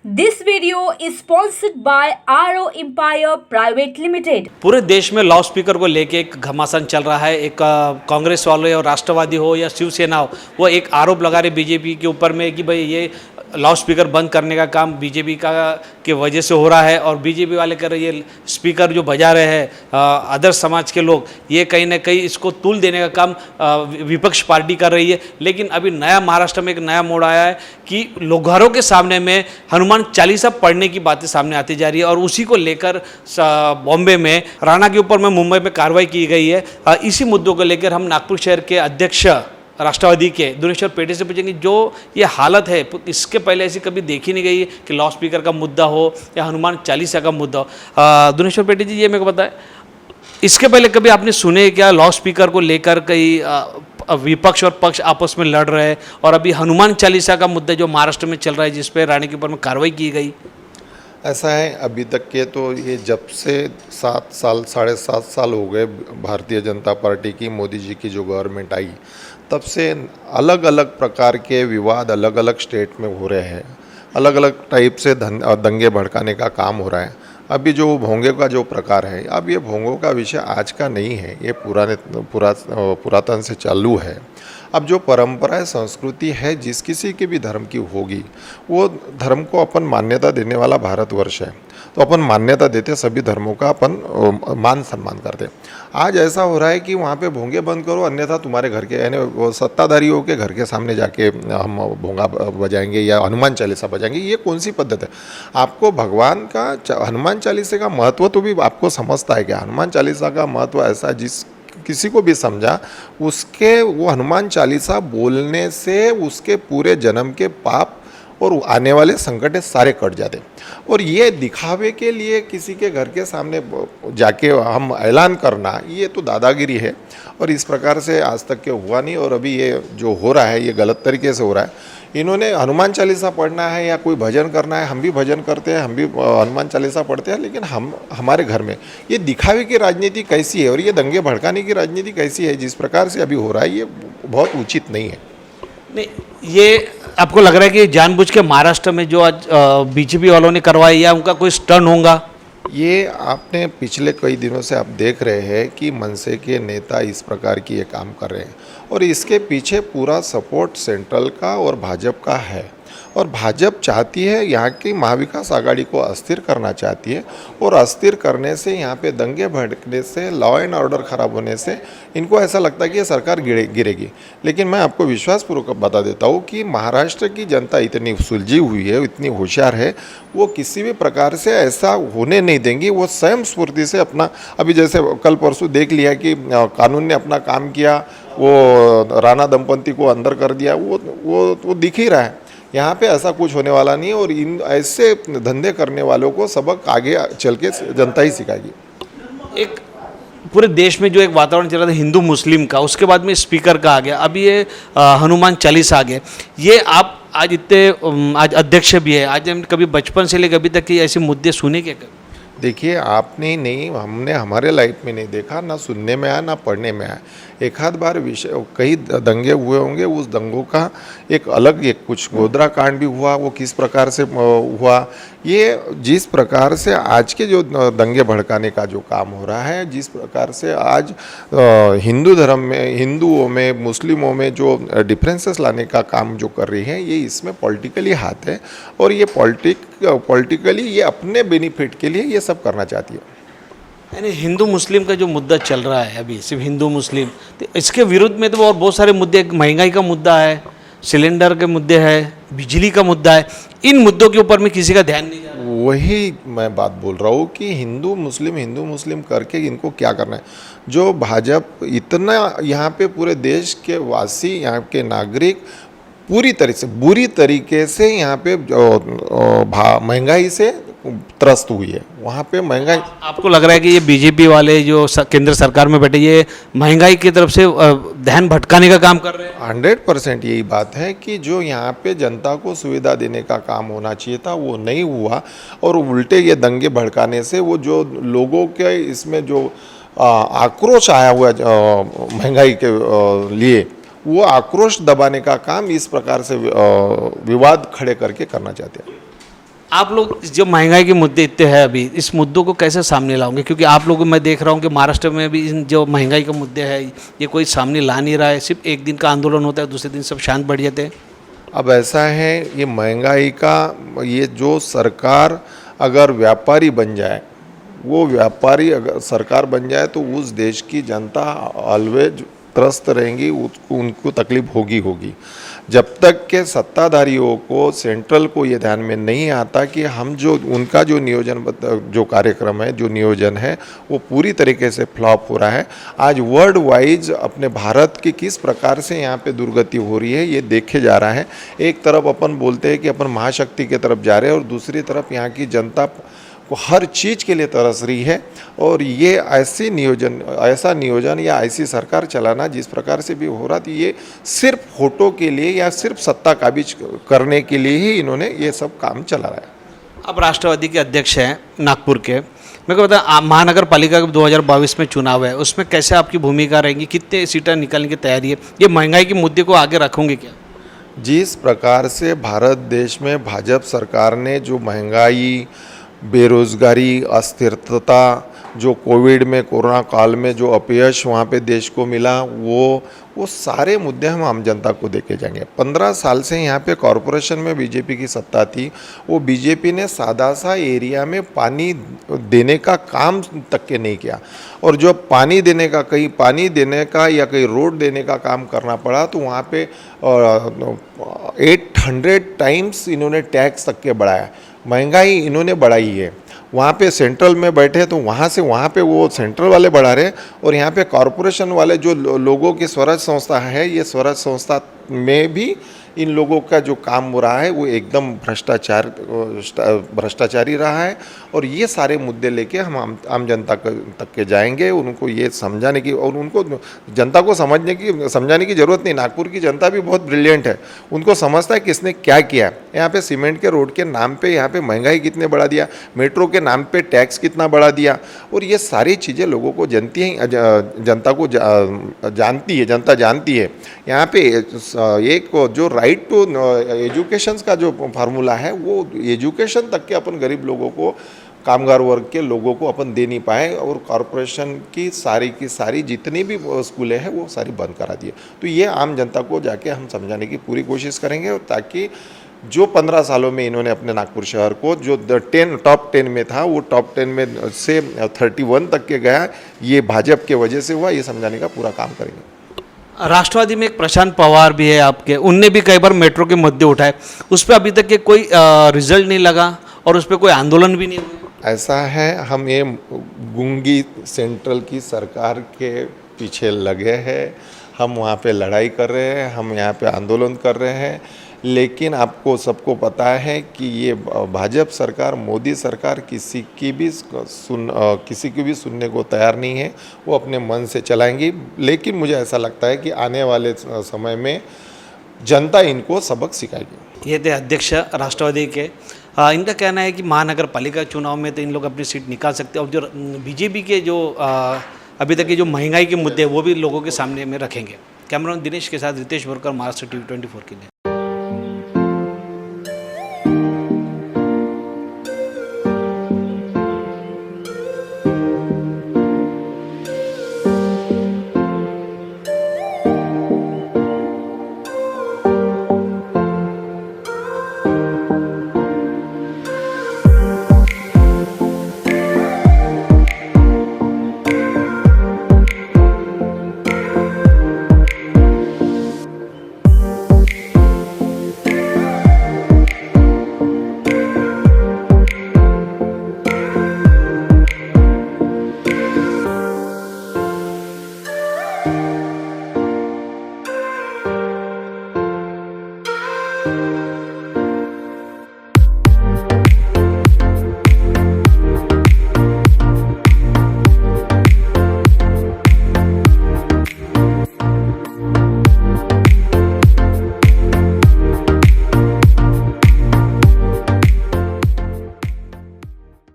This video is sponsored by RO Empire Private Limited. पूरे देश में लाउड स्पीकर को लेके एक घमासान चल रहा है। एक कांग्रेस वाले और राष्ट्रवादी हो या शिवसेना हो, वो एक आरोप लगा रहे बीजेपी के ऊपर में कि भाई ये लाउड स्पीकर बंद करने का काम बीजेपी का के वजह से हो रहा है। और बीजेपी वाले कर रहे ये स्पीकर जो बजा रहे हैं अदर समाज के लोग, ये कहीं ना कहीं इसको तूल देने का काम विपक्ष पार्टी कर रही है। लेकिन अभी नया महाराष्ट्र में एक नया मोड़ आया है कि लोग घरों के सामने में हनुमान चालीसा पढ़ने की बातें सामने आती जा रही है। और उसी को लेकर बॉम्बे में राणा के ऊपर में मुंबई में कार्रवाई की गई है। इसी मुद्दों को लेकर हम नागपुर शहर के अध्यक्ष राष्ट्रवादी के दुनेश्वर पेटे से पूछेंगे जो ये हालत है, इसके पहले ऐसी कभी देखी नहीं गई कि लाउड स्पीकर का मुद्दा हो या हनुमान चालीसा का मुद्दा हो। दुनेश्वर पेटे जी, ये मेरे को बताएं, इसके पहले कभी आपने सुने क्या लाउड स्पीकर को लेकर कई विपक्ष और पक्ष आपस में लड़ रहे हैं? और अभी हनुमान चालीसा का मुद्दा जो महाराष्ट्र में चल रहा है, जिस पे राणे के ऊपर में कार्रवाई की गई, ऐसा है अभी तक के तो ये जब से 7 साल 7.5 साल हो गए भारतीय जनता पार्टी की, मोदी जी की जो गवर्नमेंट आई, तब से अलग अलग प्रकार के विवाद अलग अलग स्टेट में हो रहे हैं। अलग अलग टाइप से दंगे भड़काने का काम हो रहा है। अभी जो भोंगे का जो प्रकार है, अब ये भोंगों का विषय आज का नहीं है, ये पुरातन से चालू है। अब जो परंपराएं संस्कृति है जिस किसी के भी धर्म की होगी, वो धर्म को अपन मान्यता देने वाला भारतवर्ष है, तो अपन मान्यता देते, सभी धर्मों का अपन मान सम्मान करते। आज ऐसा हो रहा है कि वहाँ पे भोंगे बंद करो, अन्यथा तुम्हारे घर के यानी वो सत्ताधारियों के घर के सामने जाके हम भोंगा बजाएंगे या हनुमान चालीसा बजाएंगे। ये कौन सी पद्धत है? आपको भगवान का हनुमान चालीसा का महत्व तो भी आपको समझता है कि हनुमान चालीसा का महत्व ऐसा जिस किसी को भी समझा, उसके वो हनुमान चालीसा बोलने से उसके पूरे जन्म के पाप और आने वाले संकट सारे कट जाते। और ये दिखावे के लिए किसी के घर के सामने जाके हम ऐलान करना, ये तो दादागिरी है। और इस प्रकार से आज तक के हुआ नहीं। और अभी ये जो हो रहा है ये गलत तरीके से हो रहा है। इन्होंने हनुमान चालीसा पढ़ना है या कोई भजन करना है, हम भी भजन करते हैं, हम भी हनुमान चालीसा पढ़ते हैं, लेकिन हमारे घर में ये दिखावे की राजनीति कैसी है और ये दंगे भड़काने की राजनीति कैसी है, जिस प्रकार से अभी हो रहा है, ये बहुत उचित नहीं है। नहीं, ये आपको लग रहा है कि जानबूझ के महाराष्ट्र में जो आज बीजेपी वालों ने करवाई या उनका कोई स्टर्न होगा? ये आपने पिछले कई दिनों से आप देख रहे हैं कि मनसे के नेता इस प्रकार की ये काम कर रहे हैं और इसके पीछे पूरा सपोर्ट सेंट्रल का और भाजपा का है। और भाजपा चाहती है यहाँ की महाविकास आघाड़ी को अस्थिर करना चाहती है और अस्थिर करने से यहाँ पे दंगे भड़कने से, लॉ एंड ऑर्डर ख़राब होने से इनको ऐसा लगता है कि ये सरकार गिरेगी। लेकिन मैं आपको विश्वासपूर्वक बता देता हूँ कि महाराष्ट्र की जनता इतनी सुलझी हुई है, इतनी होशियार है, वो किसी भी प्रकार से ऐसा होने नहीं देंगी। वो स्वयं स्फूर्ति से अपना, अभी जैसे कल परसों देख लिया कि कानून ने अपना काम किया, वो राणा दंपति को अंदर कर दिया, वो दिख ही रहा है। यहाँ पे ऐसा कुछ होने वाला नहीं है और इन ऐसे धंधे करने वालों को सबक आगे चल के जनता ही सिखाएगी। एक पूरे देश में जो एक वातावरण चल रहा था हिंदू मुस्लिम का, उसके बाद में स्पीकर का आ गया, अभी ये हनुमान चालीसा आ गया। ये आप आज इतने आज अध्यक्ष भी है, आज हम कभी बचपन से लेकर अभी तक की ऐसे मुद्दे सुने क्या? देखिए, आपने नहीं, हमने हमारे लाइफ में नहीं देखा, ना सुनने में आया ना पढ़ने में आया। एक आध बार विषय कई दंगे हुए होंगे, उस दंगों का एक अलग एक कुछ गोधरा कांड भी हुआ, वो किस प्रकार से हुआ, ये जिस प्रकार से आज के जो दंगे भड़काने का जो काम हो रहा है, जिस प्रकार से आज हिंदू धर्म में, हिंदुओं में, मुस्लिमों में जो डिफरेंसेस लाने का काम जो कर रही है, ये इसमें पॉलिटिकली हाथ है। और ये पॉलिटिकली ये अपने बेनिफिट के लिए ये सब करना चाहती है। यानी हिंदू मुस्लिम का जो मुद्दा चल रहा है अभी, सिर्फ हिंदू मुस्लिम, तो इसके विरुद्ध में तो और बहुत सारे मुद्दे, महंगाई का मुद्दा है, सिलेंडर के मुद्दे हैं, बिजली का मुद्दा है। इन मुद्दों के ऊपर में किसी का ध्यान नहीं जा रहा। वही मैं बात बोल रहा हूँ कि हिंदू मुस्लिम करके इनको क्या करना है। जो भाजपा इतना यहाँ पे पूरे देश के वासी, यहाँ के नागरिक बुरी तरीके से यहाँ पे महंगाई से त्रस्त हुई है। वहाँ पे महंगाई, आपको लग रहा है कि ये बीजेपी वाले जो केंद्र सरकार में बैठे, ये महंगाई की तरफ से ध्यान भटकाने का काम कर रहे हैं? 100% यही बात है कि जो यहाँ पे जनता को सुविधा देने का काम होना चाहिए था वो नहीं हुआ। और उल्टे ये दंगे भड़काने से वो जो लोगों के इसमें जो आक्रोश आया हुआ महंगाई के लिए, वो आक्रोश दबाने का काम इस प्रकार से विवाद खड़े करके करना चाहते हैं। आप लोग जो महंगाई के मुद्दे इतने हैं अभी, इस मुद्दों को कैसे सामने लाओगे? क्योंकि आप लोग, मैं देख रहा हूँ कि महाराष्ट्र में भी इन जो महंगाई के मुद्दे हैं ये कोई सामने ला नहीं रहा है। सिर्फ एक दिन का आंदोलन होता है, दूसरे दिन सब शांत बैठ जाते हैं। अब ऐसा है, ये महंगाई का, ये जो सरकार अगर व्यापारी बन जाए, वो व्यापारी अगर सरकार बन जाए तो उस देश की जनता ऑलवेज त्रस्त रहेंगी, उसको उनको तकलीफ होगी। जब तक के सत्ताधारियों को, सेंट्रल को ये ध्यान में नहीं आता कि हम जो उनका जो नियोजन, जो कार्यक्रम है, जो नियोजन है, वो पूरी तरीके से फ्लॉप हो रहा है। आज वर्ल्ड वाइज अपने भारत की किस प्रकार से यहाँ पे दुर्गति हो रही है ये देखे जा रहा है। एक तरफ अपन बोलते हैं कि अपन महाशक्ति की तरफ जा रहे हैं और दूसरी तरफ यहाँ की जनता को हर चीज़ के लिए तरस रही है। और ये ऐसा नियोजन या ऐसी सरकार चलाना जिस प्रकार से भी हो रहा था, ये सिर्फ फोटो के लिए या सिर्फ सत्ता काबिज करने के लिए ही इन्होंने ये सब काम चला रहा है। अब राष्ट्रवादी के अध्यक्ष हैं नागपुर के, मेरे को बता, महानगर पालिका का 2022 में चुनाव है, उसमें कैसे आपकी भूमिका रहेगी? कितने सीटें निकालने की तैयारी है? ये महंगाई के मुद्दे को आगे रखोगे क्या? जिस प्रकार से भारत देश में भाजपा सरकार ने जो महंगाई, बेरोजगारी, अस्थिरता, जो कोविड में, कोरोना काल में जो अपयश वहाँ पे देश को मिला, वो सारे मुद्दे हम आम जनता को देके जाएंगे। 15 साल से यहाँ पे कॉरपोरेशन में बीजेपी की सत्ता थी, वो बीजेपी ने सादा सा एरिया में पानी देने का काम तक के नहीं किया। और जो पानी देने का, कहीं पानी देने का या कहीं रोड देने का काम करना पड़ा तो वहाँ पे 800 टाइम्स इन्होंने टैक्स तक के बढ़ाया, महंगाई इन्होंने बढ़ाई है। वहाँ पे सेंट्रल में बैठे तो वहाँ से वहाँ पे वो सेंट्रल वाले बढ़ा रहे, और यहाँ पे कॉरपोरेशन वाले जो लोगों की स्वराज संस्था है, ये स्वराज संस्था में भी इन लोगों का जो काम हो रहा है वो एकदम भ्रष्टाचारी रहा है। और ये सारे मुद्दे लेके हम आम जनता तक के जाएंगे, उनको ये समझाने की, और उनको जनता को समझाने की ज़रूरत नहीं। नागपुर की जनता भी बहुत ब्रिलियंट है, उनको समझता है किसने क्या किया है। यहाँ पे सीमेंट के रोड के नाम पे यहाँ पे महंगाई कितने बढ़ा दिया, मेट्रो के नाम पे टैक्स कितना बढ़ा दिया, और ये सारी चीज़ें लोगों को जनता को जानती है, जनता जानती है। यहाँ पे एक जो राइट टू एजुकेशन का जो फार्मूला है, वो एजुकेशन तक के अपन गरीब लोगों को, कामगार वर्ग के लोगों को अपन दे नहीं पाए, और कॉरपोरेशन की सारी जितनी भी स्कूलें हैं वो सारी बंद करा दिए। तो ये आम जनता को जाके हम समझाने की पूरी कोशिश करेंगे, और ताकि जो 15 सालों में इन्होंने अपने नागपुर शहर को, जो टॉप 10 में था, वो टॉप 10 में से 31 तक के गया, ये भाजपा के वजह से हुआ, ये समझाने का पूरा काम करेंगे। राष्ट्रवादी में एक प्रशांत पवार भी है आपके, उनने भी कई बार मेट्रो के मुद्दे उठाए, उस पर अभी तक के कोई रिजल्ट नहीं लगा और उस पर कोई आंदोलन भी नहीं हुआ। ऐसा है, हम ये गूंगी सेंट्रल की सरकार के पीछे लगे हैं, हम वहाँ पे लड़ाई कर रहे हैं, हम यहाँ पे आंदोलन कर रहे हैं, लेकिन आपको सबको पता है कि ये भाजपा सरकार, मोदी सरकार किसी की भी सुनने को तैयार नहीं है, वो अपने मन से चलाएंगी। लेकिन मुझे ऐसा लगता है कि आने वाले समय में जनता इनको सबक सिखाएगी। ये थे अध्यक्ष राष्ट्रवादी के। इनका कहना है कि महानगर पालिका चुनाव में तो इन लोग अपनी सीट निकाल सकते हैं, और जो बीजेपी के जो अभी तक के जो महंगाई के मुद्दे वो भी लोगों के सामने में रखेंगे। कैमरामैन दिनेश के साथ रितेश बोरकर, महाराष्ट्र टीवी 24 के लिए।